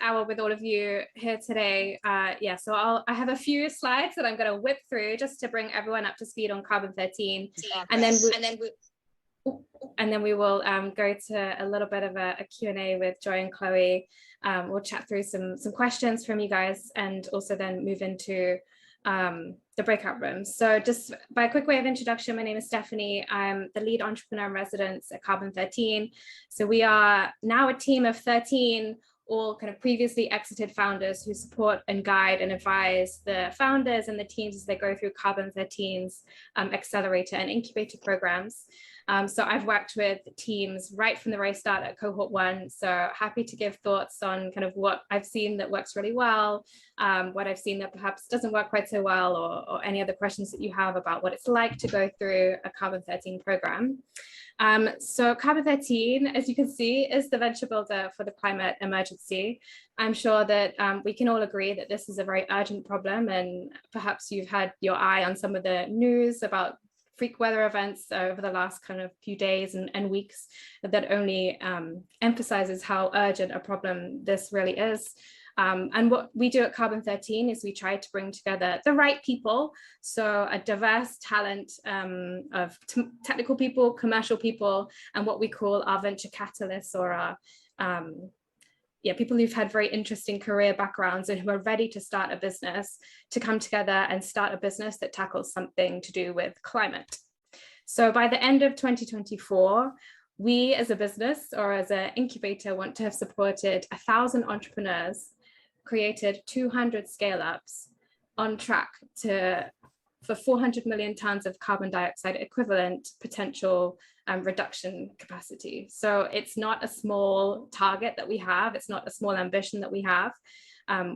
hour with all of you here today. So I have a few slides that I'm going to whip through just to bring everyone up to speed on carbon 13, and then we will go to a little bit of a Q&A with Joy and Chloe. We'll chat through some questions from you guys, and also then move into the breakout rooms. So just by a quick way of introduction, my name is Stephanie. I'm the lead entrepreneur in residence at Carbon 13. So we are now a team of 13, all kind of previously exited founders who support and guide and advise the founders and the teams as they go through Carbon 13's accelerator and incubator programs. So I've worked with teams right from the very start at cohort 1. So happy to give thoughts on kind of what I've seen that works really well, what I've seen that perhaps doesn't work quite so well, or any other questions that you have about what it's like to go through a Carbon 13 program. So Carbon 13, as you can see, is the venture builder for the climate emergency. I'm sure that we can all agree that this is a very urgent problem, and perhaps you've had your eye on some of the news about freak weather events over the last kind of few days and weeks that only emphasizes how urgent a problem this really is. And what we do at Carbon 13 is we try to bring together the right people, so a diverse talent of technical people, commercial people, and what we call our venture catalysts, or our people who've had very interesting career backgrounds and who are ready to start a business, to come together and start a business that tackles something to do with climate. So by the end of 2024, we as a business or as an incubator want to have supported 1,000 entrepreneurs, created 200 scale-ups, on track for 400 million tons of carbon dioxide equivalent potential reduction capacity. So it's not a small target that we have. It's not a small ambition that we have.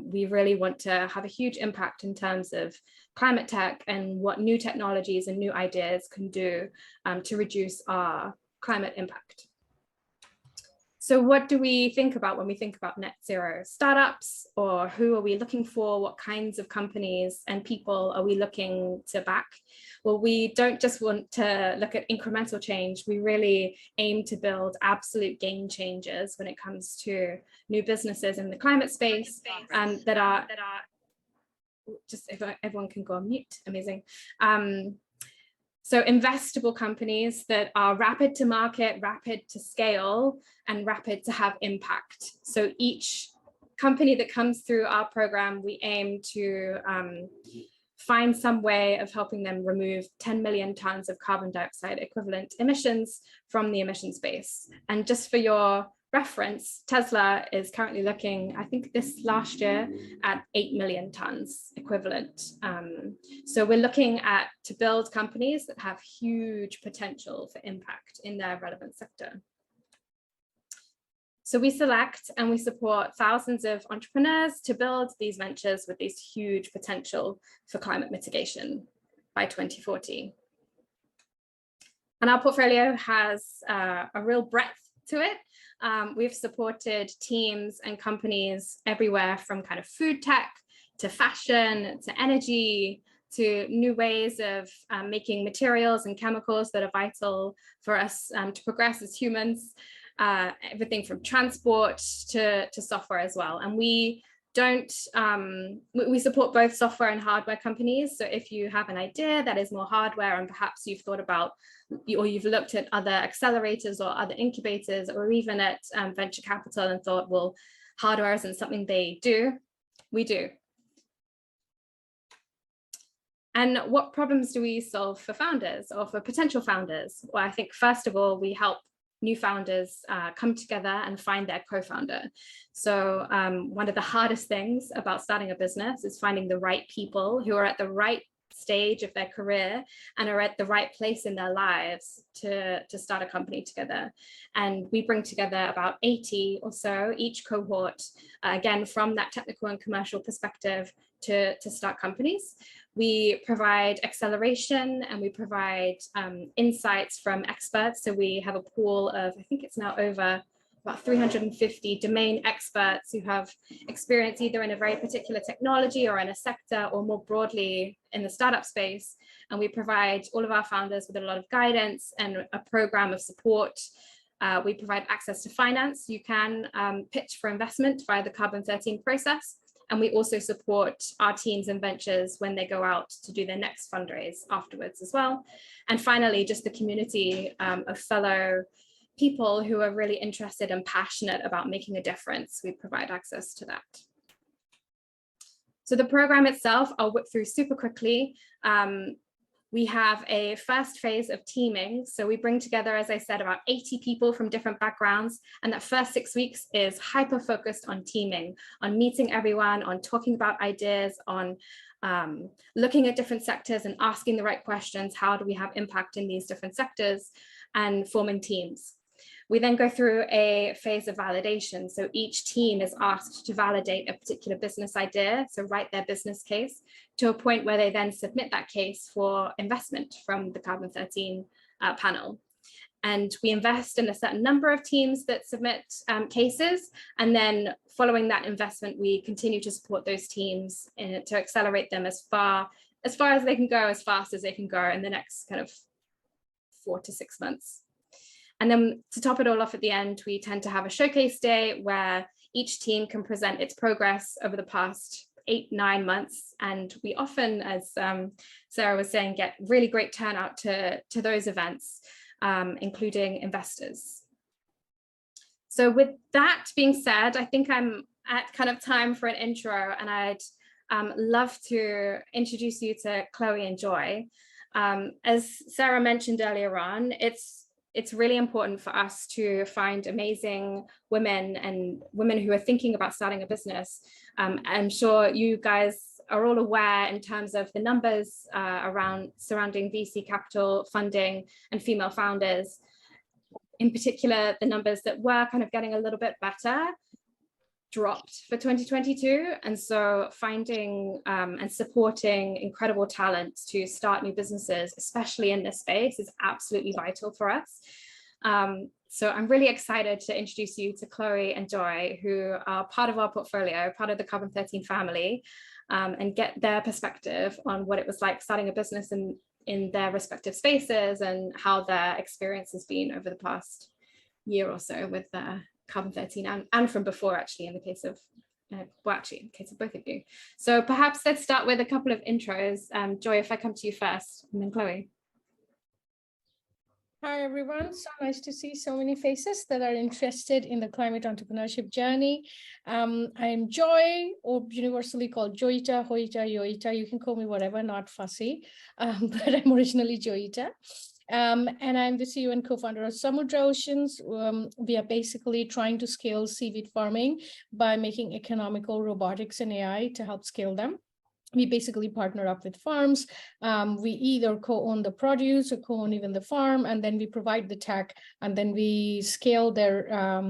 We really want to have a huge impact in terms of climate tech and what new technologies and new ideas can do to reduce our climate impact. So what do we think about when we think about net zero startups, or who are we looking for? What kinds of companies and people are we looking to back? Well, we don't just want to look at incremental change. We really aim to build absolute game changers when it comes to new businesses in the climate space that are just, if everyone can go on mute, amazing. So investable companies that are rapid to market, rapid to scale, and rapid to have impact. So each company that comes through our program, we aim to find some way of helping them remove 10 million tons of carbon dioxide equivalent emissions from the emission space. And just for your reference, Tesla is currently looking, I think this last year, at 8 million tons equivalent. So we're looking to build companies that have huge potential for impact in their relevant sector. So we select and we support thousands of entrepreneurs to build these ventures with these huge potential for climate mitigation by 2040. And our portfolio has a real breadth to it. We've supported teams and companies everywhere from kind of food tech to fashion to energy to new ways of making materials and chemicals that are vital for us to progress as humans, everything from transport to software as well. And we support both software and hardware companies. So if you have an idea that is more hardware, and perhaps you've thought about or you've looked at other accelerators or other incubators, or even at venture capital and thought, well, hardware isn't something they do, we do. And what problems do we solve for founders or for potential founders? Well, I think first of all, we help new founders come together and find their co-founder. So one of the hardest things about starting a business is finding the right people who are at the right stage of their career and are at the right place in their lives to start a company together. And we bring together about 80 or so each cohort, again, from that technical and commercial perspective to start companies. We provide acceleration and we provide insights from experts. So we have a pool of, I think it's now over about 350 domain experts who have experience either in a very particular technology or in a sector, or more broadly in the startup space. And we provide all of our founders with a lot of guidance and a program of support We provide access to finance. You can pitch for investment via the Carbon 13 process. And we also support our teams and ventures when they go out to do their next fundraise afterwards as well. And finally, just the community of fellow people who are really interested and passionate about making a difference. We provide access to that. So the program itself, I'll whip through super quickly. We have a first phase of teaming. So we bring together, as I said, about 80 people from different backgrounds. And that first 6 weeks is hyper-focused on teaming, on meeting everyone, on talking about ideas, on looking at different sectors and asking the right questions. How do we have impact in these different sectors, and forming teams. We then go through a phase of validation. So each team is asked to validate a particular business idea, so write their business case, to a point where they then submit that case for investment from the Carbon 13 panel. And we invest in a certain number of teams that submit cases. And then following that investment, we continue to support those teams to accelerate them as far as they can go, as fast as they can go in the next kind of 4 to 6 months. And then to top it all off at the end, we tend to have a showcase day where each team can present its progress over the past 8-9 months. And we often, as Sarah was saying, get really great turnout to those events, including investors. So with that being said, I think I'm at kind of time for an intro, and I'd love to introduce you to Chloe and Joy. As Sarah mentioned earlier on, it's really important for us to find amazing women and women who are thinking about starting a business. I'm sure you guys are all aware in terms of the numbers surrounding VC capital funding and female founders. In particular, the numbers that were kind of getting a little bit better dropped for 2022. And so finding and supporting incredible talent to start new businesses, especially in this space, is absolutely vital for us. So I'm really excited to introduce you to Chloe and Joy, who are part of our portfolio, part of the Carbon 13 family, and get their perspective on what it was like starting a business in their respective spaces, and how their experience has been over the past year or so with Carbon 13 and from before, actually, in the case of well, actually, in the case of both of you. So perhaps let's start with a couple of intros. Joy, if I come to you first, and then Chloe. Hi, everyone. So nice to see so many faces that are interested in the climate entrepreneurship journey. I'm Joy, or universally called Joyeeta, Hoyeeta, Joyeeta. You can call me whatever, not fussy, but I'm originally Joyeeta. And I'm the CEO and co-founder of Samudra Oceans. We are basically trying to scale seaweed farming by making economical robotics and AI to help scale them. We basically partner up with farms. We either co-own the produce or co-own even the farm, and then we provide the tech, and then we scale their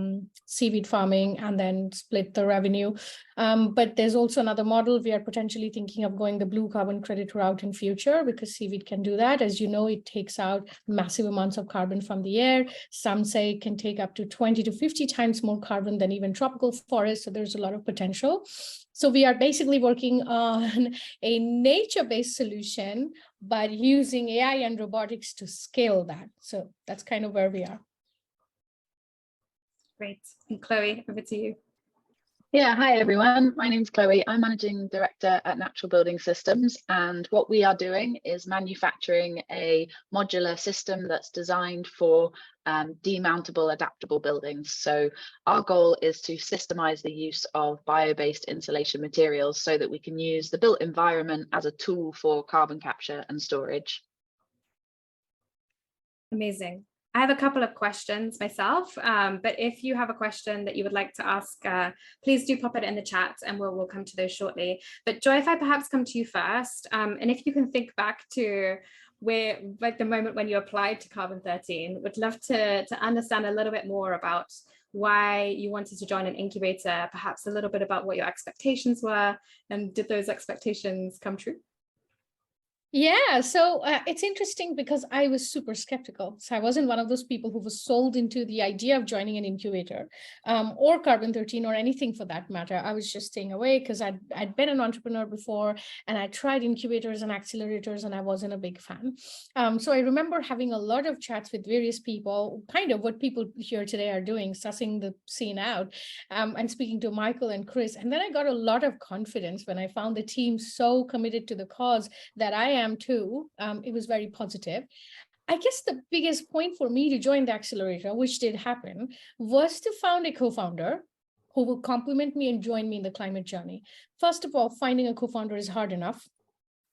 seaweed farming and then split the revenue. But there's also another model. We are potentially thinking of going the blue carbon credit route in future, because seaweed can do that. As you know, it takes out massive amounts of carbon from the air. Some say it can take up to 20 to 50 times more carbon than even tropical forests. So there's a lot of potential. So we are basically working on a nature-based solution, but using AI and robotics to scale that. So that's kind of where we are. Great. And Chloe, over to you. Yeah, hi everyone. My name's Chloe. I'm Managing Director at Natural Building Systems, and what we are doing is manufacturing a modular system that's designed for demountable, adaptable buildings. So our goal is to systemize the use of bio-based insulation materials so that we can use the built environment as a tool for carbon capture and storage. Amazing. I have a couple of questions myself, but if you have a question that you would like to ask, please do pop it in the chat and we'll come to those shortly. But Joy, if I perhaps come to you first, and if you can think back to where, like the moment when you applied to Carbon 13, would love to understand a little bit more about why you wanted to join an incubator, perhaps a little bit about what your expectations were, and did those expectations come true? Yeah, so it's interesting because I was super skeptical. So I wasn't one of those people who was sold into the idea of joining an incubator or Carbon 13 or anything for that matter. I was just staying away because I'd been an entrepreneur before and I tried incubators and accelerators and I wasn't a big fan. So I remember having a lot of chats with various people, kind of what people here today are doing, sussing the scene out and speaking to Michael and Chris. And then I got a lot of confidence when I found the team so committed to the cause that I am too. It was very positive. I guess the biggest point for me to join the accelerator, which did happen, was to found a co-founder who will complement me and join me in the climate journey. First of all, finding a co-founder is hard enough.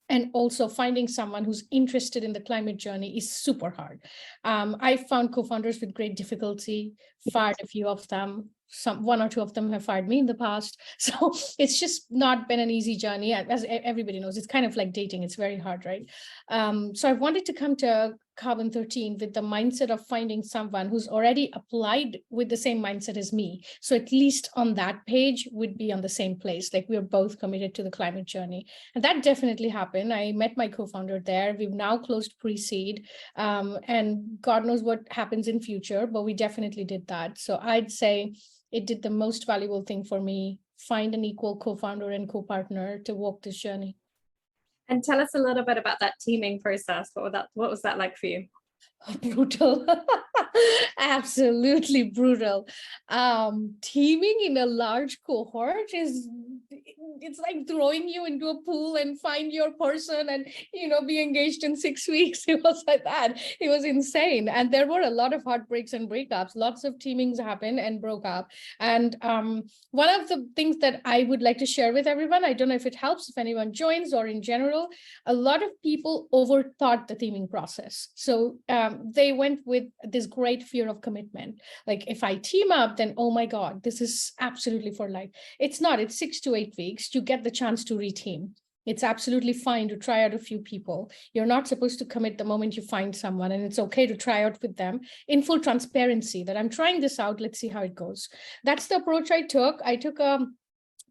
And also finding someone who's interested in the climate journey is super hard. I found co-founders with great difficulty, fired a few of them. One or two of them have fired me in the past. So it's just not been an easy journey. As everybody knows, it's kind of like dating. It's very hard, right? So I wanted to come to Carbon 13 with the mindset of finding someone who's already applied with the same mindset as me. So at least on that page would be on the same place. Like we're both committed to the climate journey. And that definitely happened. I met my co-founder there. We've now closed pre-seed and God knows what happens in future, but we definitely did that. So I'd say it did the most valuable thing for me, find an equal co-founder and co-partner to walk this journey. And tell us a little bit about that teaming process. What was that like for you? Brutal. Absolutely brutal. Teaming in a large cohort it's like throwing you into a pool and find your person and be engaged in 6 weeks. It was like that. It was insane. And there were a lot of heartbreaks and breakups. Lots of teamings happened and broke up. And one of the things that I would like to share with everyone, I don't know if it helps if anyone joins or in general, a lot of people overthought the teaming process. So they went with this great fear of commitment. Like if I team up, then, oh my God, this is absolutely for life. It's not, it's 6 to 8 weeks. You get the chance to reteam. It's absolutely fine to try out a few people. You're not supposed to commit the moment you find someone, and it's okay to try out with them in full transparency that I'm trying this out. Let's see how it goes. That's the approach I took. I took a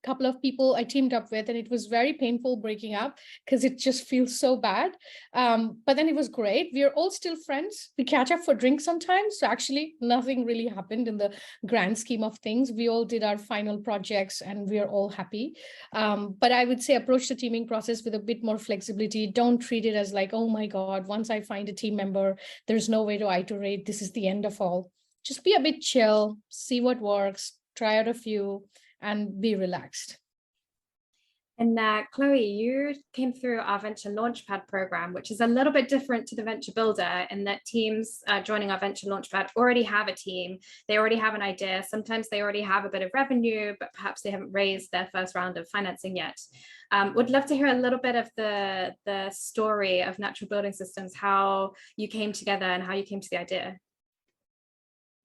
couple of people I teamed up with, and it was very painful breaking up because it just feels so bad. But then it was great. We are all still friends. We catch up for drinks sometimes. So actually nothing really happened in the grand scheme of things. We all did our final projects and we are all happy. But I would say approach the teaming process with a bit more flexibility. Don't treat it as like, oh my God, once I find a team member, there's no way to iterate. This is the end of all. Just be a bit chill, see what works, try out a few, and be relaxed. And Chloe, you came through our Venture Launchpad program, which is a little bit different to the Venture Builder in that teams joining our Venture Launchpad already have a team. They already have an idea. Sometimes they already have a bit of revenue, but perhaps they haven't raised their first round of financing yet. Would love to hear a little bit of the story of Natural Building Systems, how you came together and how you came to the idea.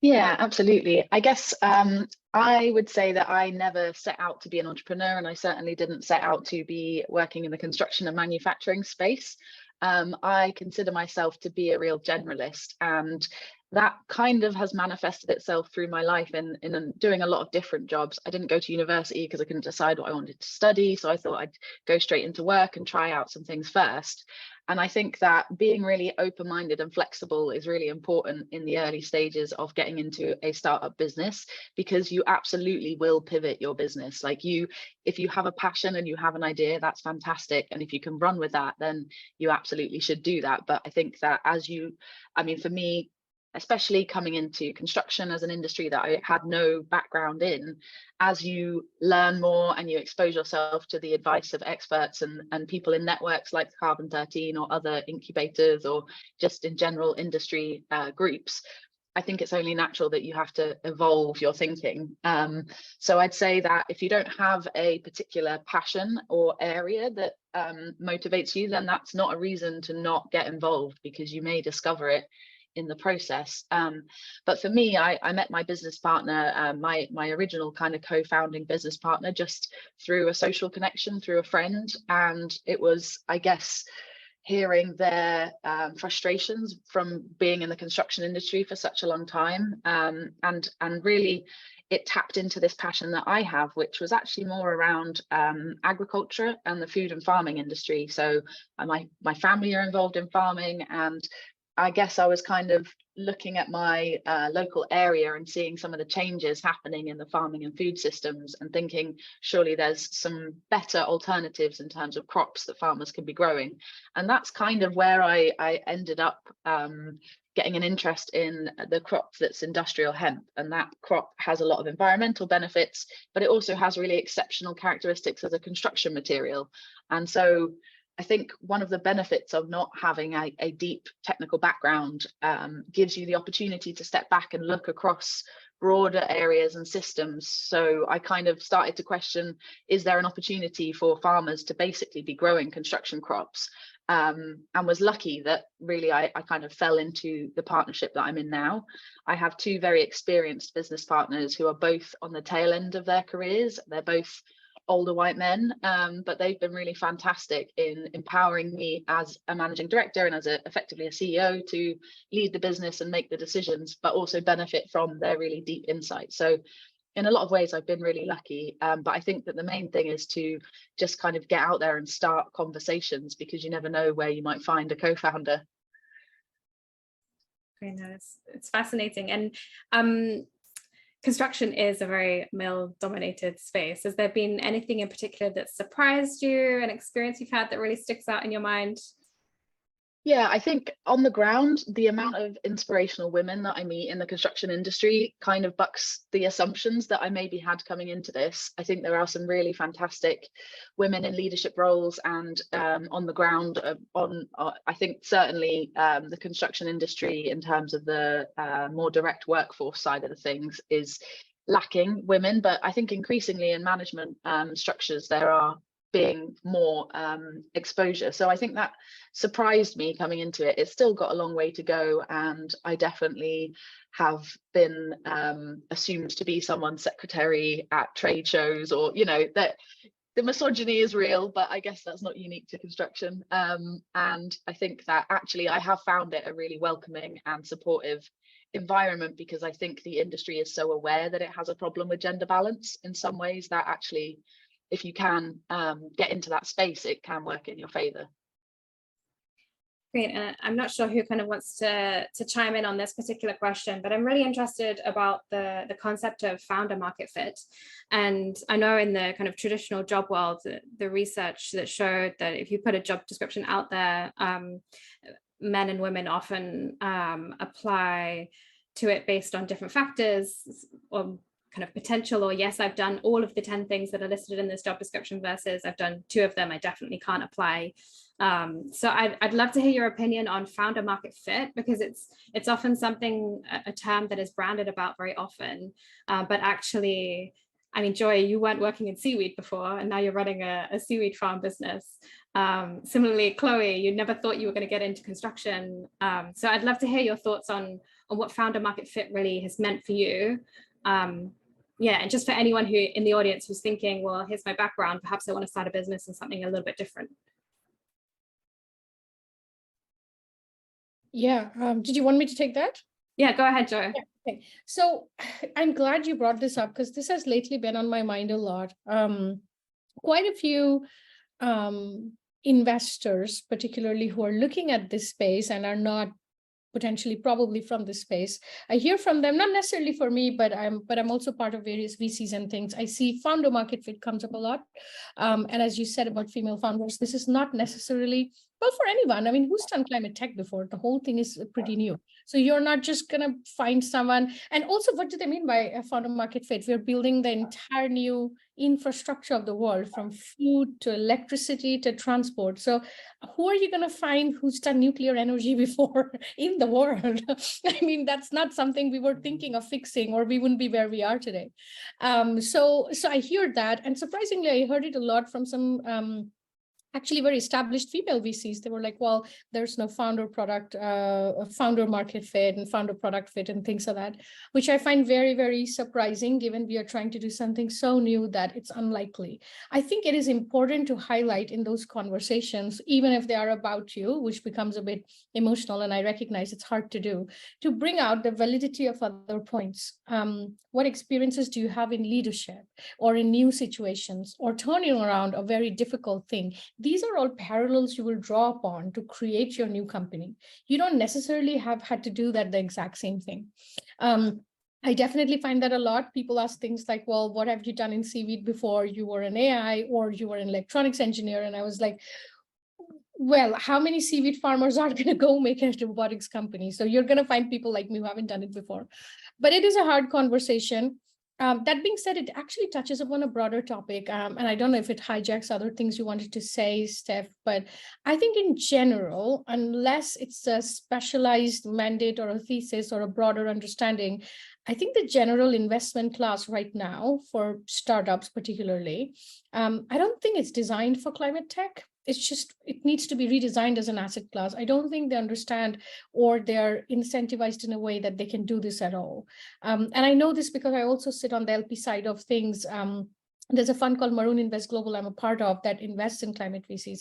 Yeah, absolutely. I guess I would say that I never set out to be an entrepreneur, and I certainly didn't set out to be working in the construction and manufacturing space. I consider myself to be a real generalist, and that kind of has manifested itself through my life in doing a lot of different jobs. I didn't go to university because I couldn't decide what I wanted to study, so I thought I'd go straight into work and try out some things first. And I think that being really open-minded and flexible is really important in the early stages of getting into a startup business, because you absolutely will pivot your business. Like if you have a passion and you have an idea, that's fantastic. And if you can run with that, then you absolutely should do that. But I think that for me, especially coming into construction as an industry that I had no background in, as you learn more and you expose yourself to the advice of experts and people in networks like Carbon 13 or other incubators or just in general industry groups, I think it's only natural that you have to evolve your thinking. So I'd say that if you don't have a particular passion or area that motivates you, then that's not a reason to not get involved, because you may discover it in the process. But for me, I met my business partner, my original kind of co-founding business partner, just through a social connection, through a friend. And it was, I guess, hearing their frustrations from being in the construction industry for such a long time, and really it tapped into this passion that I have, which was actually more around agriculture and the food and farming industry. So my family are involved in farming, and I guess I was kind of looking at my local area and seeing some of the changes happening in the farming and food systems and thinking, surely there's some better alternatives in terms of crops that farmers can be growing. And that's kind of where I ended up getting an interest in the crop that's industrial hemp. And that crop has a lot of environmental benefits, but it also has really exceptional characteristics as a construction material. And so I think one of the benefits of not having a deep technical background gives you the opportunity to step back and look across broader areas and systems. So I kind of started to question, is there an opportunity for farmers to basically be growing construction crops? And was lucky that really I kind of fell into the partnership that I'm in now. I have two very experienced business partners who are both on the tail end of their careers. They're both older white men, but they've been really fantastic in empowering me as a managing director and as effectively a CEO to lead the business and make the decisions, but also benefit from their really deep insight. So in a lot of ways, I've been really lucky, but I think that the main thing is to just kind of get out there and start conversations, because you never know where you might find a co-founder. Very nice. It's fascinating. And construction is a very male-dominated space. Has there been anything in particular that surprised you, an experience you've had that really sticks out in your mind? Yeah, I think on the ground, the amount of inspirational women that I meet in the construction industry kind of bucks the assumptions that I maybe had coming into this. I think there are some really fantastic women in leadership roles, and on the ground, I think certainly the construction industry in terms of the more direct workforce side of the things is lacking women, but I think increasingly in management structures there are being more exposure. So I think that surprised me coming into it. It's still got a long way to go, and I definitely have been assumed to be someone's secretary at trade shows, or that the misogyny is real, but I guess that's not unique to construction. And I think that actually I have found it a really welcoming and supportive environment, because I think the industry is so aware that it has a problem with gender balance in some ways, that actually if you can get into that space, it can work in your favor. Great. And I'm not sure who kind of wants to chime in on this particular question, but I'm really interested about the concept of founder market fit. And I know in the kind of traditional job world, the research that showed that if you put a job description out there, men and women often apply to it based on different factors, or kind of potential, or yes, I've done all of the 10 things that are listed in this job description versus I've done 2 of them, I definitely can't apply. So I'd love to hear your opinion on founder market fit, because it's often something, a term that is branded about very often, but actually, I mean, Joy, you weren't working in seaweed before, and now you're running a seaweed farm business. Similarly, Chloe, you never thought you were going to get into construction. So I'd love to hear your thoughts on what founder market fit really has meant for you. Yeah, and just for anyone who in the audience who's thinking, well, here's my background, perhaps I want to start a business in something a little bit different. Yeah, did you want me to take that? Yeah, go ahead, Joy. Yeah, okay. So I'm glad you brought this up, because this has lately been on my mind a lot. Quite a few investors, particularly who are looking at this space and are not potentially probably from this space, I hear from them, not necessarily for me, but I'm also part of various VCs and things. I see founder market fit comes up a lot. And as you said about female founders, this is not necessarily, well, for anyone. I mean, who's done climate tech before? The whole thing is pretty new. So you're not just going to find someone. And also, what do they mean by a founder market fit? We're building the entire new infrastructure of the world, from food to electricity to transport. So who are you going to find who's done nuclear energy before in the world? I mean, that's not something we were thinking of fixing, or we wouldn't be where we are today. So I hear that. And surprisingly, I heard it a lot from some actually very established female VCs. They were like, well, there's no founder market fit and founder product fit and things like that, which I find very, very surprising, given we are trying to do something so new that it's unlikely. I think it is important to highlight in those conversations, even if they are about you, which becomes a bit emotional, and I recognize it's hard to do, to bring out the validity of other points. What experiences do you have in leadership or in new situations or turning around a very difficult thing? These are all parallels you will draw upon to create your new company. You don't necessarily have had to do that the exact same thing. I definitely find that a lot. People ask things like, well, what have you done in seaweed before? You were an AI or you were an electronics engineer. And I was like, well, how many seaweed farmers are going to go make a robotics company? So you're going to find people like me who haven't done it before. But it is a hard conversation. That being said, it actually touches upon a broader topic. And I don't know if it hijacks other things you wanted to say, Steph, but I think in general, unless it's a specialized mandate or a thesis or a broader understanding, I think the general investment class right now for startups particularly, I don't think it's designed for climate tech. It's just, it needs to be redesigned as an asset class. I don't think they understand or they're incentivized in a way that they can do this at all. And I know this because I also sit on the LP side of things. There's a fund called Maroon Invest Global I'm a part of that invests in climate VCs.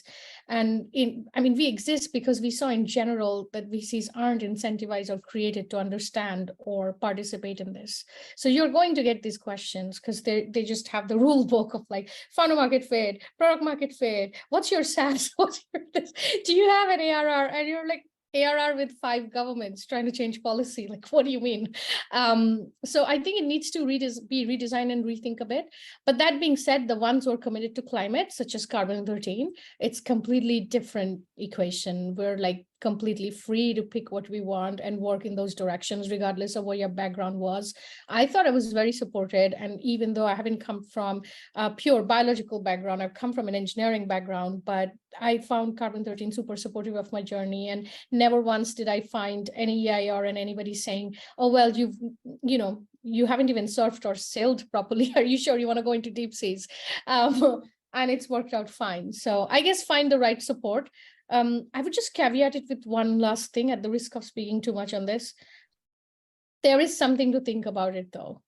And we exist because we saw in general that VCs aren't incentivized or created to understand or participate in this. So you're going to get these questions because they just have the rule book of like founder market fit, product market fit, what's your SaaS, what's your this, do you have an ARR? And you're like, ARR with 5 governments trying to change policy. Like, what do you mean? So I think it needs to be redesigned and rethink a bit. But that being said, the ones who are committed to climate, such as Carbon 13, it's completely different equation. We're like completely free to pick what we want and work in those directions, regardless of what your background was. I thought I was very supported. And even though I haven't come from a pure biological background, I've come from an engineering background, but I found Carbon 13 super supportive of my journey. And never once did I find any EIR and anybody saying, oh, well, you haven't even surfed or sailed properly. Are you sure you want to go into deep seas? And it's worked out fine. So I guess find the right support. I would just caveat it with one last thing at the risk of speaking too much on this. There is something to think about it, though.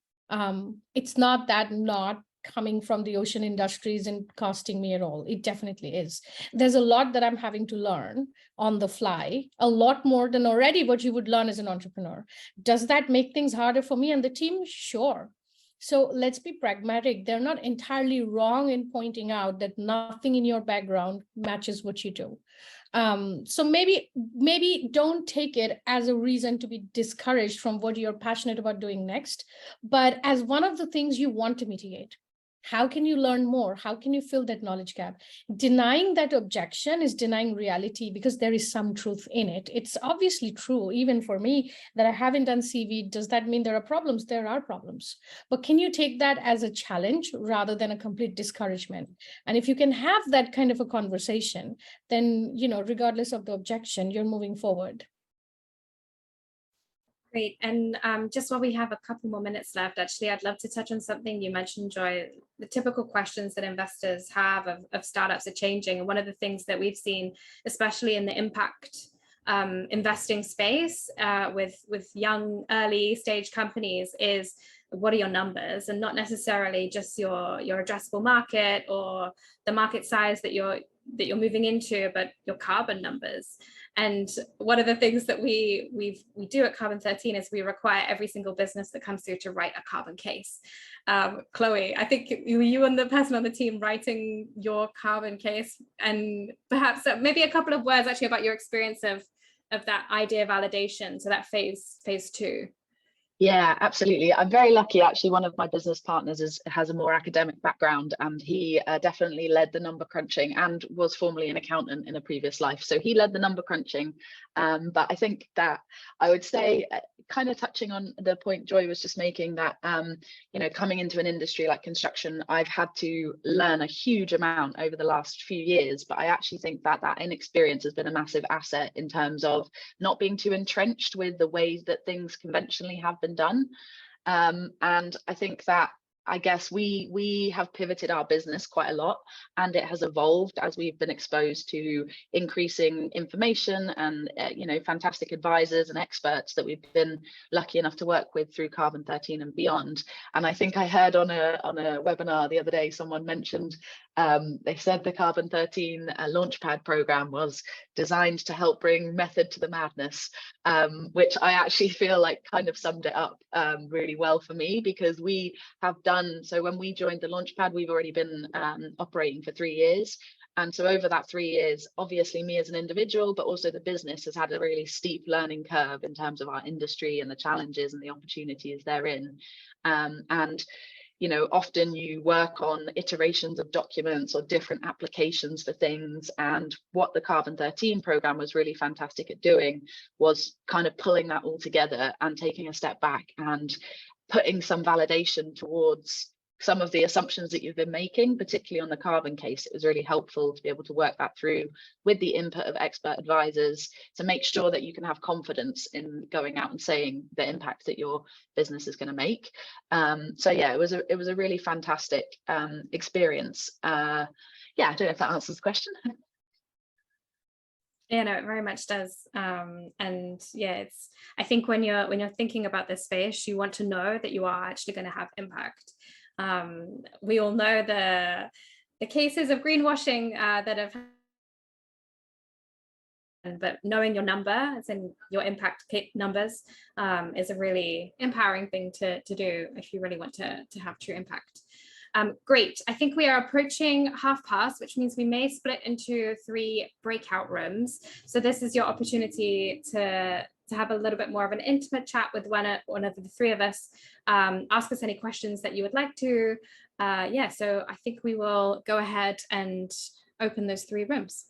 It's not that not coming from the ocean industry isn't costing me at all. It definitely is. There's a lot that I'm having to learn on the fly, a lot more than already what you would learn as an entrepreneur. Does that make things harder for me and the team? Sure. So let's be pragmatic. They're not entirely wrong in pointing out that nothing in your background matches what you do. So maybe don't take it as a reason to be discouraged from what you're passionate about doing next, but as one of the things you want to mitigate. How can you learn more? How can you fill that knowledge gap? Denying that objection is denying reality because there is some truth in it. It's obviously true, even for me, that I haven't done CV. Does that mean there are problems? There are problems. But can you take that as a challenge rather than a complete discouragement? And if you can have that kind of a conversation, then, regardless of the objection, you're moving forward. Great. And just while we have a couple more minutes left, actually, I'd love to touch on something you mentioned, Joy. The typical questions that investors have of startups are changing. And one of the things that we've seen, especially in the impact investing space with young early stage companies, is what are your numbers, and not necessarily just your addressable market or the market size that you're moving into, but your carbon numbers. And one of the things that we do at Carbon 13 is we require every single business that comes through to write a carbon case. Chloe, I think you and the person on the team writing your carbon case, and perhaps maybe a couple of words actually about your experience of that idea validation, so that phase 2. Yeah, absolutely. I'm very lucky. Actually, one of my business partners has a more academic background, and he definitely led the number crunching and was formerly an accountant in a previous life. So he led the number crunching. But I think that I would say, kind of touching on the point Joy was just making, that coming into an industry like construction, I've had to learn a huge amount over the last few years. But I actually think that inexperience has been a massive asset in terms of not being too entrenched with the ways that things conventionally have been done. And I think that I guess we have pivoted our business quite a lot, and it has evolved as we've been exposed to increasing information and fantastic advisors and experts that we've been lucky enough to work with through Carbon 13 and beyond. And I think I heard on a webinar the other day, someone mentioned they said the Carbon 13 Launchpad program was designed to help bring method to the madness, which I actually feel like kind of summed it up really well for me, because we have done, so when we joined the Launchpad, we've already been operating for 3 years. And so over that 3 years, obviously me as an individual, but also the business has had a really steep learning curve in terms of our industry and the challenges and the opportunities therein. And often you work on iterations of documents or different applications for things. And what the Carbon 13 program was really fantastic at doing was kind of pulling that all together and taking a step back and putting some validation towards some of the assumptions that you've been making, particularly on the carbon case. It was really helpful to be able to work that through with the input of expert advisors to make sure that you can have confidence in going out and saying the impact that your business is going to make. So yeah, it was a really fantastic experience. Yeah, I don't know if that answers the question. Yeah, no, it very much does. And yeah, I think when you're thinking about this space, you want to know that you are actually going to have impact. We all know the cases of greenwashing that have happened, but knowing your number, as in your impact numbers, is a really empowering thing to do if you really want to have true impact. Great. I think we are approaching 12:30, which means we may split into 3 breakout rooms. So this is your opportunity to have a little bit more of an intimate chat with one of the 3 of us. Ask us any questions that you would like to. Yeah, so I think we will go ahead and open those 3 rooms.